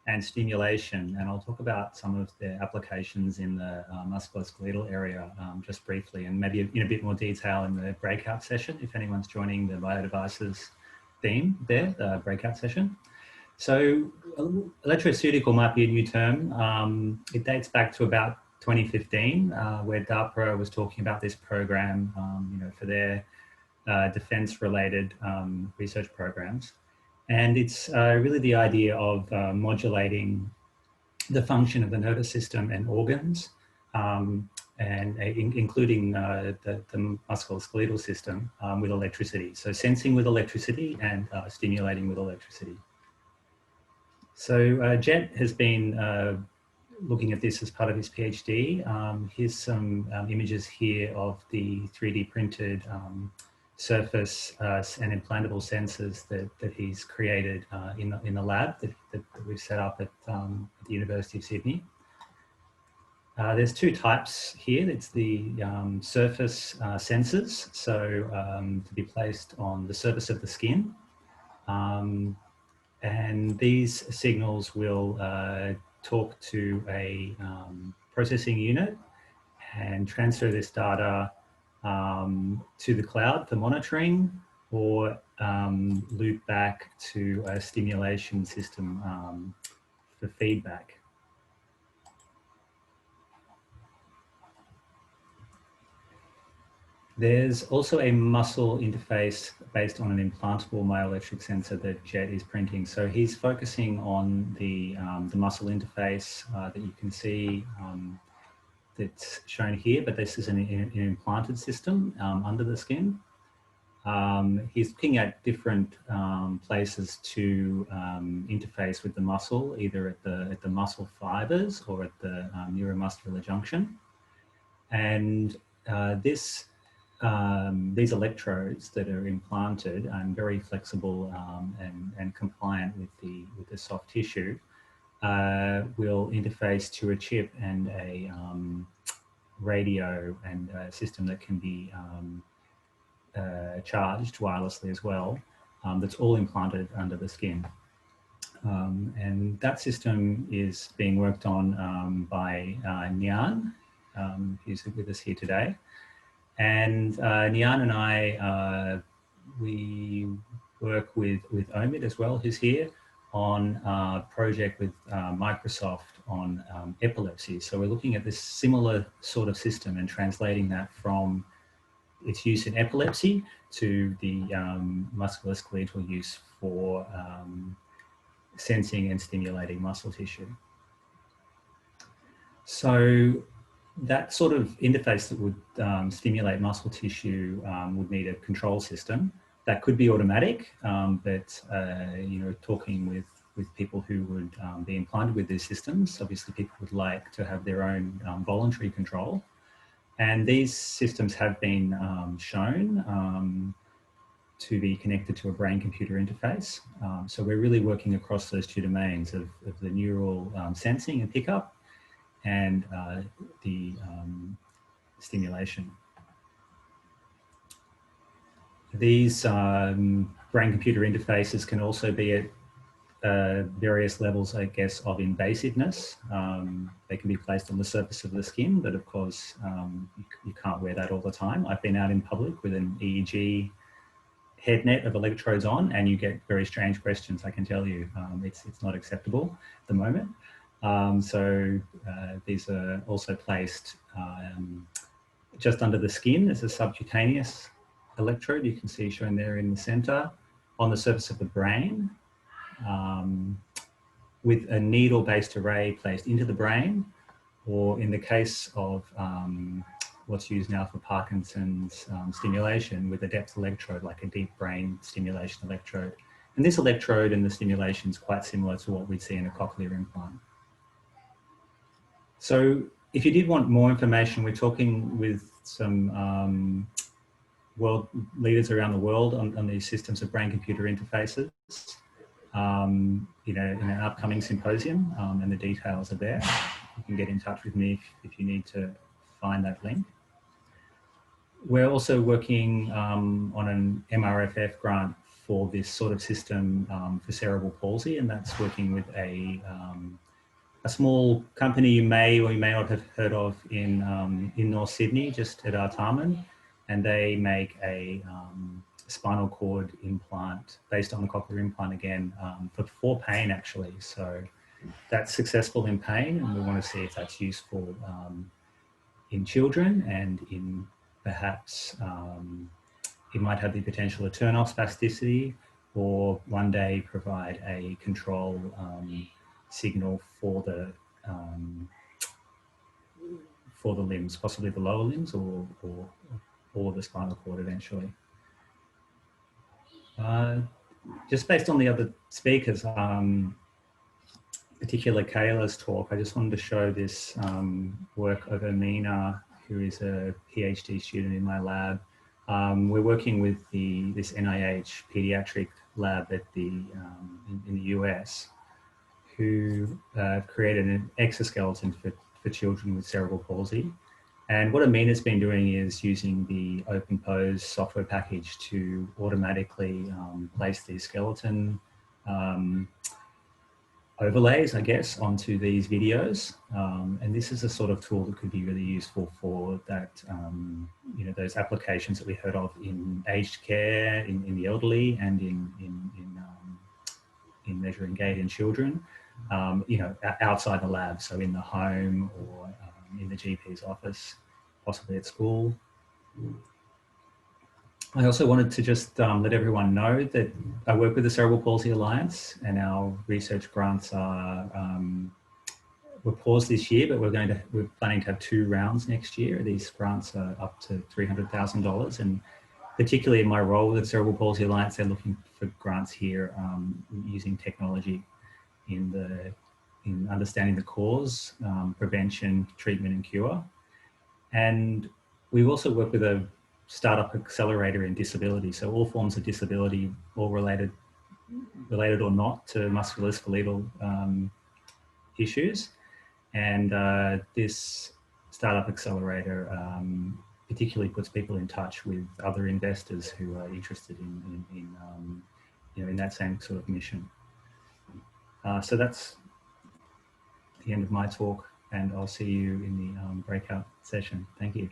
and stimulation. And I'll talk about some of their applications in the musculoskeletal area just briefly, and maybe in a bit more detail in the breakout session, if anyone's joining the biodevices theme there, the breakout session. So electroceutical might be a new term. It dates back to about 2015, where DARPA was talking about this program, for their defense-related research programs. And it's really the idea of modulating the function of the nervous system and organs, including the musculoskeletal system with electricity. So sensing with electricity and stimulating with electricity. So Jet has been looking at this as part of his PhD. Here's some images here of the 3D printed surface and implantable sensors that he's created in the lab that we've set up at the University of Sydney. There's two types here. It's the surface sensors, so to be placed on the surface of the skin. And these signals will talk to a processing unit and transfer this data to the cloud for monitoring, or loop back to a stimulation system for feedback. There's also a muscle interface based on an implantable myoelectric sensor that Jet is printing. So he's focusing on the muscle interface that you can see that's shown here, but this is an implanted system under the skin. He's looking at different places to interface with the muscle, either at the muscle fibers or at the neuromuscular junction. And these electrodes that are implanted and very flexible and compliant with the soft tissue will interface to a chip and a radio and a system that can be charged wirelessly as well, that's all implanted under the skin. And that system is being worked on by Nyan, who's with us here today. And Nyan and I, we work with Omid as well, who's here, on a project with Microsoft on epilepsy. So we're looking at this similar sort of system and translating that from its use in epilepsy to the musculoskeletal use for sensing and stimulating muscle tissue. So that sort of interface that would stimulate muscle tissue would need a control system. That could be automatic, but talking with people who would be implanted with these systems, obviously people would like to have their own voluntary control. And these systems have been shown to be connected to a brain-computer interface. So we're really working across those two domains of the neural sensing and pickup and the stimulation. These brain-computer interfaces can also be at various levels, I guess, of invasiveness. They can be placed on the surface of the skin, but of course, you can't wear that all the time. I've been out in public with an EEG head net of electrodes on, and you get very strange questions, I can tell you. It's not acceptable at the moment. So these are also placed just under the skin as a subcutaneous electrode. You can see shown there in the center on the surface of the brain, with a needle-based array placed into the brain, or in the case of what's used now for Parkinson's stimulation, with a depth electrode, like a deep brain stimulation electrode. And this electrode and the stimulation is quite similar to what we'd see in a cochlear implant. So if you did want more information, we're talking with some world leaders around the world on these systems of brain-computer interfaces, in an upcoming symposium, and the details are there. You can get in touch with me if you need to find that link. We're also working on an MRFF grant for this sort of system for cerebral palsy, and that's working with a small company you may or you may not have heard of in North Sydney, just at Artarmon, and they make a spinal cord implant based on the cochlear implant again for pain actually. So that's successful in pain, and we want to see if that's useful in children, and in perhaps it might have the potential to turn off spasticity, or one day provide a control signal for the limbs, possibly the lower limbs, or all of the spinal cord eventually. Just based on the other speakers, particularly Kayla's talk, I just wanted to show this work of Amina, who is a PhD student in my lab. We're working with this NIH pediatric lab at in the US, who created an exoskeleton for children with cerebral palsy. And what Amina's been doing is using the OpenPose software package to automatically place these skeleton overlays, I guess, onto these videos. And this is a sort of tool that could be really useful for that, you know, those applications that we heard of in aged care, in the elderly, and in measuring gait in children, you know, outside the lab, so in the home or in the GP's office, possibly at school. I also wanted to just let everyone know that I work with the Cerebral Palsy Alliance, and our research grants are, we're paused this year, but we're planning to have 2 rounds next year. These grants are up to $300,000, and particularly in my role with the Cerebral Palsy Alliance, they're looking for grants here using technology in understanding the cause, prevention, treatment, and cure. And we also work with a startup accelerator in disability. So all forms of disability, all related or not to musculoskeletal issues. And this startup accelerator particularly puts people in touch with other investors who are interested in you know, in that same sort of mission. So that's the end of my talk, and I'll see you in the breakout session. Thank you.